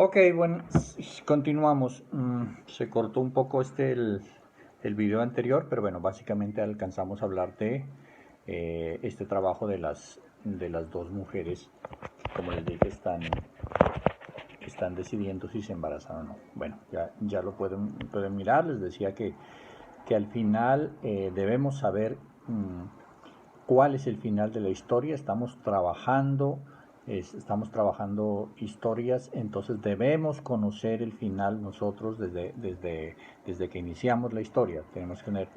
Ok, bueno, continuamos. Se cortó un poco el video anterior, pero bueno, básicamente alcanzamos a hablar de este trabajo de las dos mujeres, como les dije, están decidiendo si se embarazan o no. Bueno, ya lo pueden mirar. Les decía que al final debemos saber cuál es el final de la historia. Estamos trabajando historias, entonces debemos conocer el final nosotros desde que iniciamos la historia. Tenemos que tener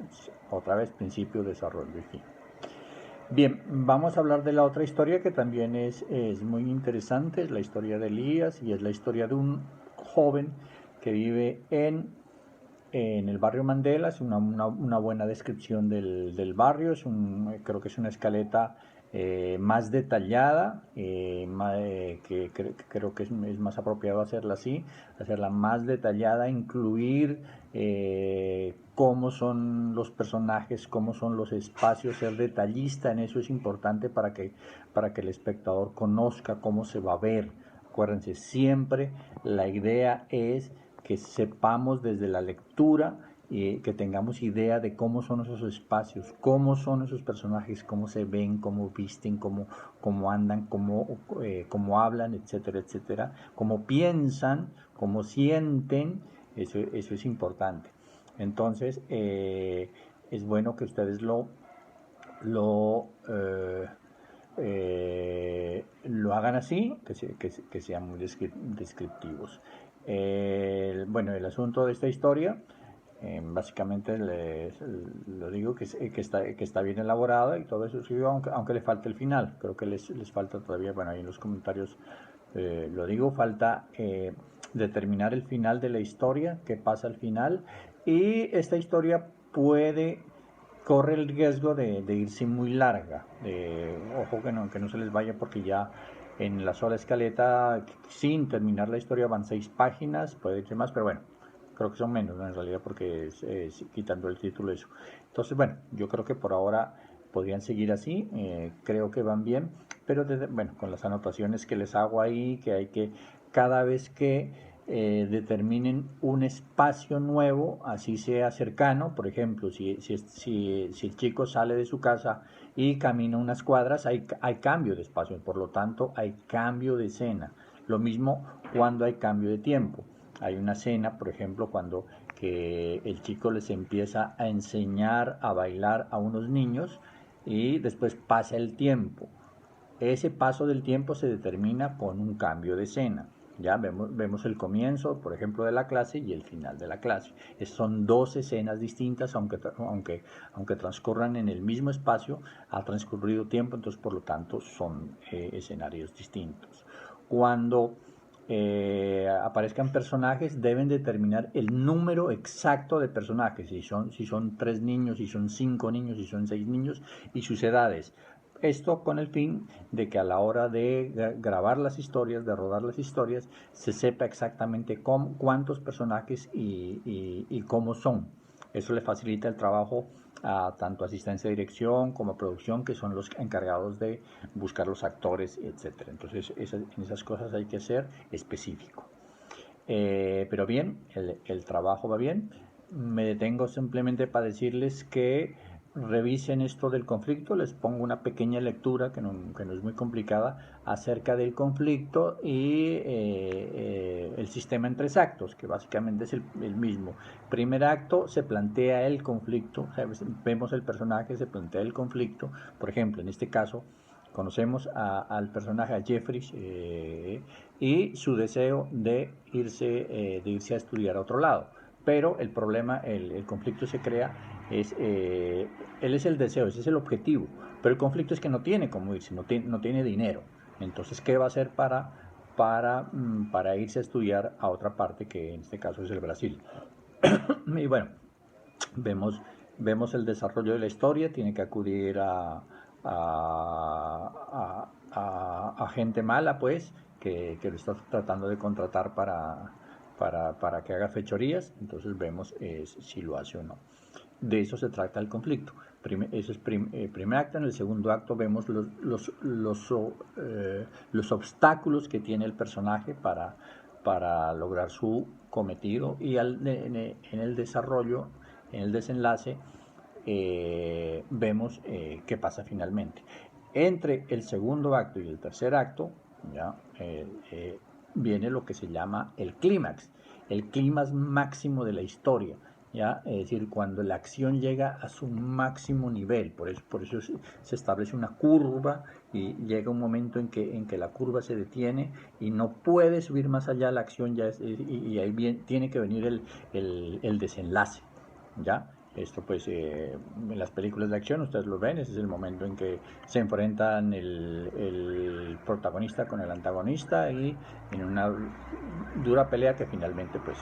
otra vez principio, desarrollo y fin. Bien, vamos a hablar de la otra historia que también es muy interesante, es la historia de Elías y es la historia de un joven que vive en el barrio Mandela. Es una buena descripción del barrio. Creo que es una escaleta más detallada, que creo que es más apropiado hacerla más detallada, incluir cómo son los personajes, cómo son los espacios, ser detallista en eso es importante para que el espectador conozca cómo se va a ver. Acuérdense, siempre la idea es que sepamos desde la lectura y que tengamos idea de cómo son esos espacios, cómo son esos personajes, cómo se ven, cómo visten, cómo andan, cómo hablan, etcétera, etcétera, cómo piensan, cómo sienten. Eso es importante. Entonces, es bueno que ustedes lo hagan así, que sean muy descriptivos. Bueno, el asunto de esta historia, básicamente lo digo que está bien elaborada y todo eso, sí, aunque le falta el final. Creo que les falta todavía, bueno, ahí en los comentarios lo digo, falta determinar el final de la historia, qué pasa al final, y esta historia corre el riesgo de irse muy larga. Ojo que no se les vaya, porque ya en la sola escaleta, sin terminar la historia, van 6 páginas, puede irse más, pero bueno, creo que son menos, ¿no? En realidad, porque es quitando el título eso. Entonces, bueno, yo creo que por ahora podrían seguir así, creo que van bien, pero bueno, con las anotaciones que les hago ahí, que hay que, cada vez que determinen un espacio nuevo, así sea cercano. Por ejemplo, si el chico sale de su casa y camina unas cuadras, hay cambio de espacio, por lo tanto hay cambio de escena. Lo mismo cuando hay cambio de tiempo. Hay una escena, por ejemplo, cuando que el chico les empieza a enseñar a bailar a unos niños y después pasa el tiempo. Ese paso del tiempo se determina con un cambio de escena. Ya vemos el comienzo, por ejemplo, de la clase y el final de la clase. Son dos escenas distintas, aunque transcurran en el mismo espacio, ha transcurrido tiempo, entonces por lo tanto son escenarios distintos. Cuando aparezcan personajes, deben determinar el número exacto de personajes, si son 3 niños, si son 5 niños, si son 6 niños, y sus edades. Esto con el fin de que a la hora de grabar las historias, de rodar las historias, se sepa exactamente cuántos personajes y cómo son. Eso le facilita el trabajo a tanto asistencia de dirección como a producción, que son los encargados de buscar los actores, etc. Entonces, en esas cosas hay que ser específico. Pero bien, el trabajo va bien. Me detengo simplemente para decirles que revisen esto del conflicto. Les pongo una pequeña lectura que no es muy complicada acerca del conflicto y el sistema en 3 actos, que básicamente es el mismo. Primer acto, se plantea el conflicto, o sea, vemos el personaje, se plantea el conflicto. Por ejemplo, en este caso conocemos al personaje, a Jeffrey, y su deseo de irse a estudiar a otro lado. Pero el problema, el conflicto se crea, él es el deseo, ese es el objetivo, pero el conflicto es que no tiene cómo irse, no tiene dinero. Entonces, ¿qué va a hacer para irse a estudiar a otra parte, que en este caso es el Brasil? Y bueno, vemos, vemos el desarrollo de la historia. Tiene que acudir a gente mala, pues, que lo está tratando de contratar para que haga fechorías. Entonces vemos si lo hace o no. De eso se trata el conflicto. Eso es primer acto. En el segundo acto vemos los obstáculos que tiene el personaje para lograr su cometido, y en el desarrollo, en el desenlace, vemos qué pasa finalmente. Entre el segundo acto y el tercer acto, ¿ya? Viene lo que se llama el clímax máximo de la historia, ¿ya? Es decir, cuando la acción llega a su máximo nivel. Por eso se establece una curva, y llega un momento en que la curva se detiene y no puede subir más allá la acción, y ahí tiene que venir el desenlace, ¿ya? Esto pues en las películas de acción ustedes lo ven, ese es el momento en que se enfrentan el protagonista con el antagonista, y en una dura pelea que finalmente pues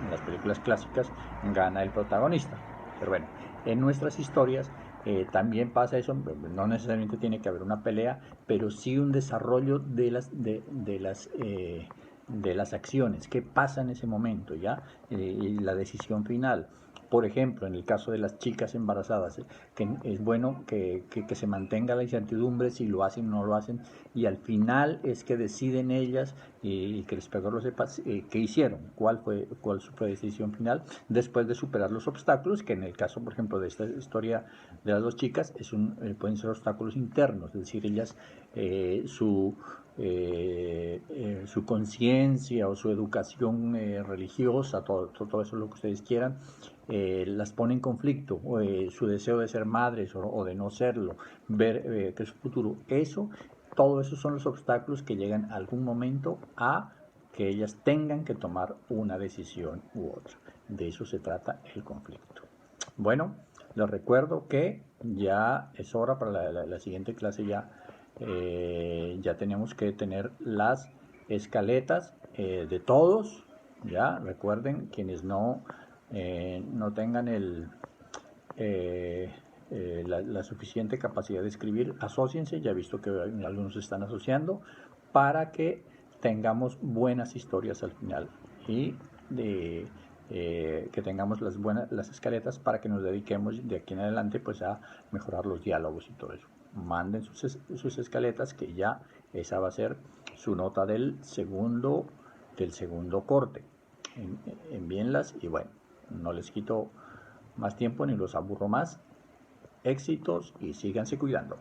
en las películas clásicas gana el protagonista. Pero bueno, en nuestras historias también pasa eso, no necesariamente tiene que haber una pelea, pero sí un desarrollo de las acciones, qué pasa en ese momento, ¿ya? Y la decisión final. Por ejemplo, en el caso de las chicas embarazadas, que es bueno que se mantenga la incertidumbre si lo hacen o no lo hacen, y al final es que deciden ellas, y que el espectador lo sepa, qué hicieron, cuál fue su decisión final, después de superar los obstáculos, que en el caso, por ejemplo, de esta historia de las dos chicas, pueden ser obstáculos internos, es decir, ellas, su conciencia o su educación religiosa, todo eso lo que ustedes quieran, las pone en conflicto, su deseo de ser madres o de no serlo, ver que es su futuro, todo eso son los obstáculos que llegan a algún momento a que ellas tengan que tomar una decisión u otra. De eso se trata el conflicto. Bueno, les recuerdo que ya es hora para la siguiente clase. Ya tenemos que tener las escaletas de todos. Ya recuerden, quienes no tengan la suficiente capacidad de escribir, asóciense. Ya he visto que algunos se están asociando para que tengamos buenas historias al final, y que tengamos las escaletas para que nos dediquemos de aquí en adelante pues a mejorar los diálogos y todo eso. Manden sus escaletas, que ya esa va a ser su nota del segundo corte. Envíenlas, y bueno, no les quito más tiempo ni los aburro más. Éxitos y síganse cuidando.